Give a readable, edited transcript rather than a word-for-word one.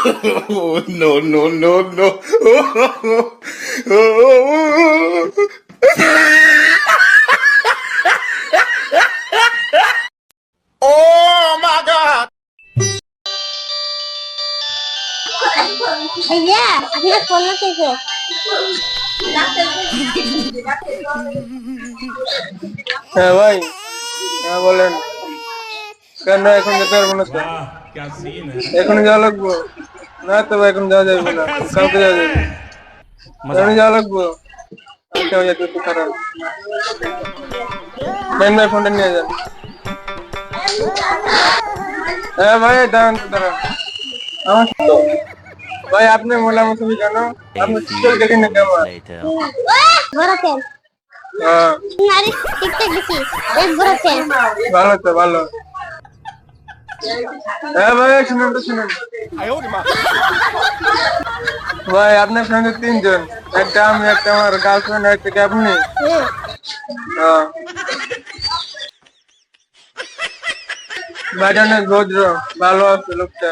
Oh, no, no, no, no. Oh my God. भैया अपना खोलना कैसे? হ্যাঁ ভাই, হ্যাঁ বলেন। কেন এখন যেতে পারবো না তো? वाह क्या सीन है। এখন যাওয়া লাগবো না তো ভাই, এখন যাওয়া যাবে না, क्या কালকে सीन যাওয়া যাবে। है। मजा এখন आया। যাওয়া লাগবো, কালকে হয়ে যেতে খারাপ। মেন ভাই ফোনটা নিয়ে যান। হ্যাঁ ভাই দাঁড়ান তো, দাঁড়ান। আমার তো ভাই, আপনি মোলামো তুমি কেন? আপনি টিকটক দেখেন না কেমন? बड़ा फैन হ্যাঁ तुम्हारी टिकटॉक देखी एक बड़ा फैन ভালো তো, ভালো। হ্যাঁ ভাই শুনুন তো, শুনুন ভাই, আপনার সঙ্গে তিনজন, একটা আমি, একটা আমার গার্লফ্রেন্ড, আর একটা কি আপনি? হ্যাঁ ভাইটা অনেক ভদ্র, ভালো আছে লোকটা।